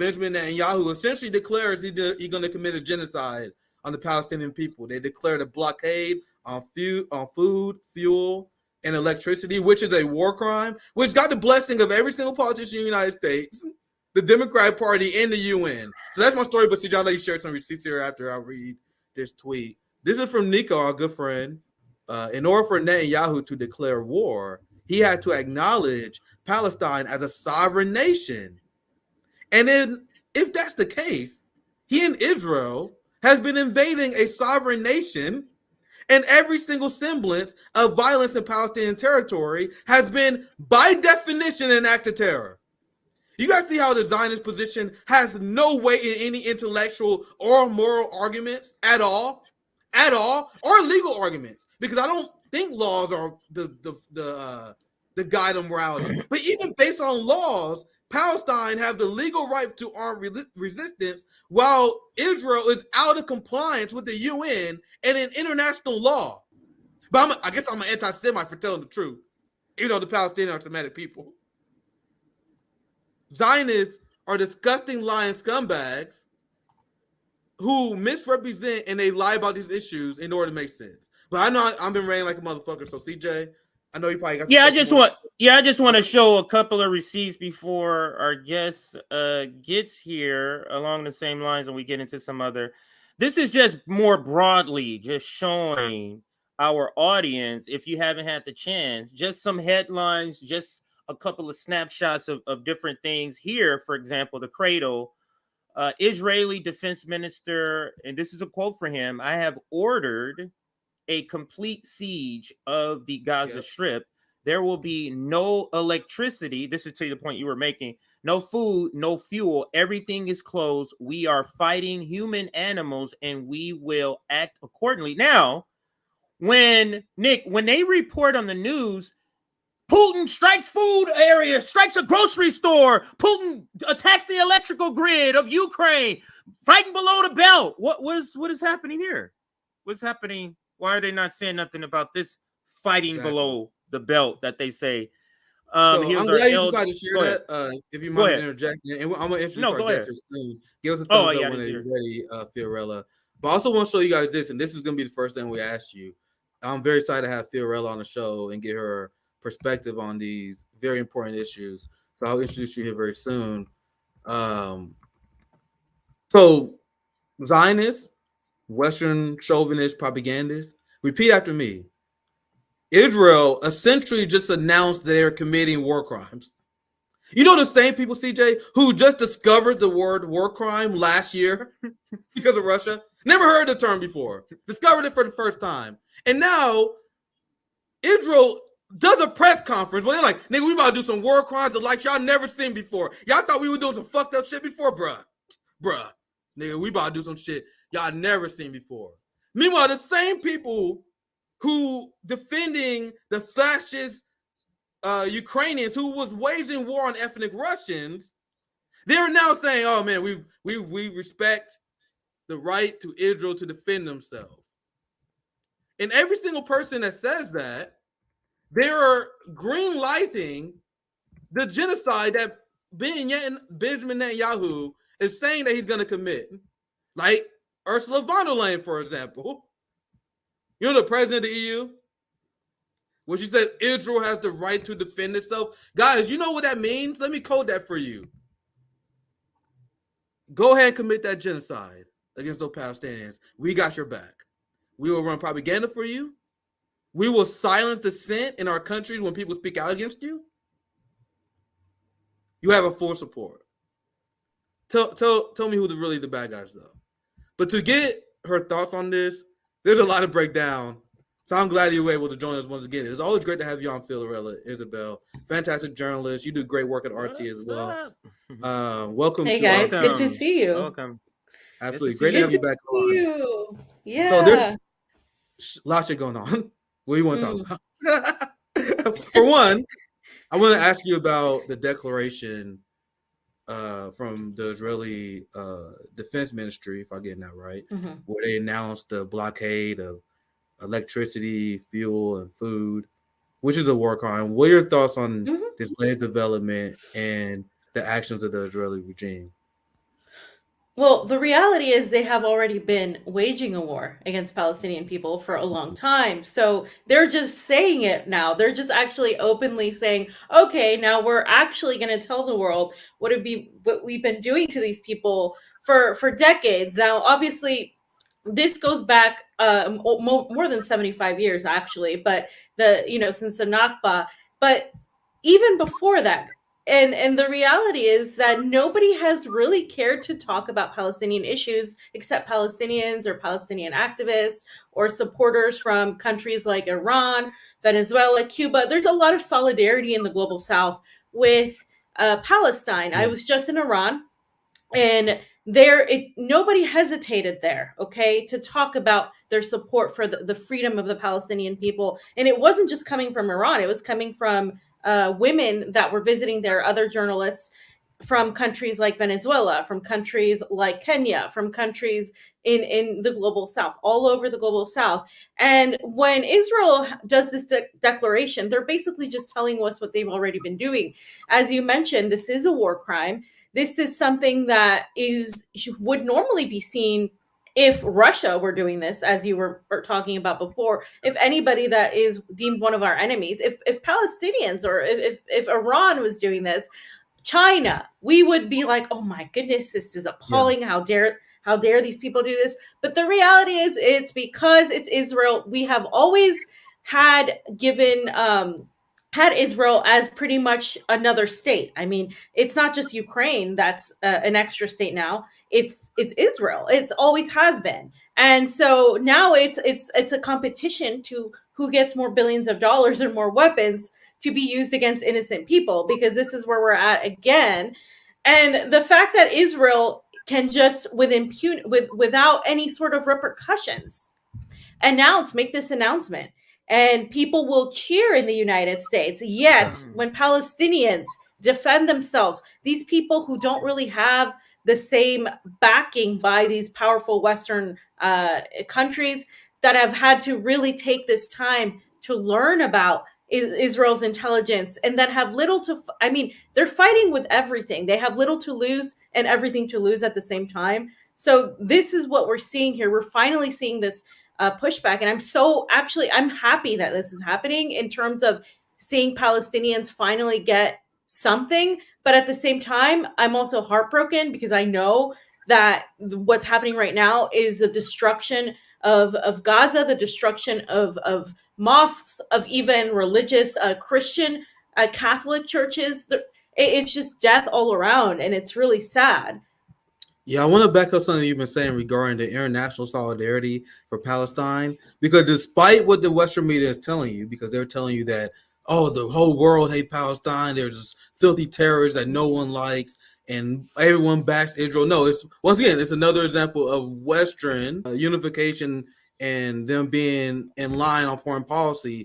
Benjamin Netanyahu essentially declares he's going to commit a genocide on the Palestinian people. They declared a blockade on food, fuel, and electricity, which is a war crime, which got the blessing of every single politician in the United States, the Democratic Party, and the UN. So that's my story, but see, y'all let you share some receipts here after I read this tweet. This is from Nico, our good friend. In order for Netanyahu to declare war, he had to acknowledge Palestine as a sovereign nation. And then, if that's the case, he and Israel has been invading a sovereign nation, and every single semblance of violence in Palestinian territory has been, by definition, an act of terror. You guys see how the Zionist position has no weight in any intellectual or moral arguments at all, or legal arguments, because I don't think laws are the guide of morality. But even based on laws, Palestine have the legal right to arm resistance, while Israel is out of compliance with the UN and in international law. But I guess I'm an anti-Semite for telling the truth, even though the Palestinians are Semitic people. Zionists are disgusting lying scumbags who misrepresent and they lie about these issues in order to make sense. But I know I've been ranting like a motherfucker. So CJ, I know you probably got some I just want to show a couple of receipts before our guest gets here along the same lines, and we get into some other. This is just more broadly just showing our audience, if you haven't had the chance, just some headlines, just a couple of snapshots of different things here. For example, the Cradle, Israeli defense minister, and this is a quote for him: "I have ordered a complete siege of the Gaza Strip. There will be no electricity." This is to the point you were making. "No food, no fuel. Everything is closed. We are fighting human animals, and we will act accordingly." Now, when they report on the news, Putin strikes food area, strikes a grocery store. Putin attacks the electrical grid of Ukraine, fighting below the belt. What is happening here? What's happening? Why are they not saying nothing about this fighting below the belt that they say? So I'm glad you decided to share that. If you mind interjecting, and I'm going to introduce our guest soon. Give us a thumbs up when you're ready, Fiorella. But I also want to show you guys this, and this is going to be the first thing we asked you. I'm very excited to have Fiorella on the show and get her perspective on these very important issues. So I'll introduce you here very soon. So Zionists, Western chauvinist propagandists, repeat after me. Israel essentially just announced they're committing war crimes. You know the same people, CJ, who just discovered the word war crime last year because of Russia? Never heard the term before. Discovered it for the first time. And now Israel does a press conference where they're like, nigga, we about to do some war crimes like y'all never seen before. Y'all thought we were doing some fucked up shit before? Bruh. Nigga, we about to do some shit y'all never seen before. Meanwhile, the same people who defending the fascist Ukrainians who was waging war on ethnic Russians, they're now saying, oh man, we respect the right to Israel to defend themselves. And every single person that says that, they are green lighting the genocide that Benjamin Netanyahu is saying that he's going to commit. Like Ursula von der Leyen, for example. You know the president of the EU? When she said Israel has the right to defend itself. Guys, you know what that means? Let me code that for you. Go ahead and commit that genocide against those Palestinians. We got your back. We will run propaganda for you. We will silence dissent in our countries when people speak out against you. You have a full support. Tell me who really the bad guys, though. But to get her thoughts on this, there's a lot to break down. So I'm glad you were able to join us once again. It's always great to have you on, Fiorella Isabel. Fantastic journalist. You do great work at RT as well. Welcome. Hey guys, good to see you. Welcome. Absolutely. Great to have you back on. You. Yeah. So there's a lot of shit going on. What do you want to talk about? For one, I want to ask you about the declaration from the Israeli Defense Ministry, if I'm getting that right, where they announced the blockade of electricity, fuel, and food, which is a war crime. What are your thoughts on this latest development and the actions of the Israeli regime? Well, the reality is they have already been waging a war against Palestinian people for a long time. So they're just saying it now. They're just actually openly saying, okay, now we're actually going to tell the world what we've been doing to these people for decades. Now, obviously, this goes back more than 75 years actually, but since the Nakba, but even before that. And the reality is that nobody has really cared to talk about Palestinian issues except Palestinians or Palestinian activists or supporters from countries like Iran, Venezuela, Cuba. There's a lot of solidarity in the global south with Palestine. I was just in Iran, and nobody hesitated there, okay, to talk about their support for the freedom of the Palestinian people. And it wasn't just coming from Iran, it was coming from women that were visiting there, other journalists from countries like Venezuela, from countries like Kenya, from countries in the global south, all over the global south. And when Israel does this declaration, they're basically just telling us what they've already been doing. As you mentioned, this is a war crime. This is something that would normally be seen if Russia were doing this, as you were talking about before. If anybody that is deemed one of our enemies, if Palestinians or if Iran was doing this, China, we would be like, oh my goodness, this is appalling. Yeah. How dare these people do this? But the reality is, it's because it's Israel. We have always had Israel as pretty much another state. I mean, it's not just Ukraine that's an extra state now. It's Israel. It's always has been. And so now it's a competition to who gets more billions of dollars and more weapons to be used against innocent people, because this is where we're at again. And the fact that Israel can just without any sort of repercussions make this announcement, and people will cheer in the United States. Yet when Palestinians defend themselves, these people who don't really have the same backing by these powerful Western countries that have had to really take this time to learn about Israel's intelligence, and that have little to, they're fighting with everything. They have little to lose and everything to lose at the same time. So this is what we're seeing here. We're finally seeing this pushback. And I'm happy that this is happening in terms of seeing Palestinians finally get something. But at the same time, I'm also heartbroken because I know that what's happening right now is the destruction of Gaza, the destruction of mosques, of even religious Christian Catholic churches. It's just death all around, and it's really sad. Yeah, I want to back up something you've been saying regarding the international solidarity for Palestine, because despite what the Western media is telling you, because they're telling you that, oh, the whole world hates Palestine, there's this filthy terrorists that no one likes, and everyone backs Israel. No, it's another example of Western unification and them being in line on foreign policy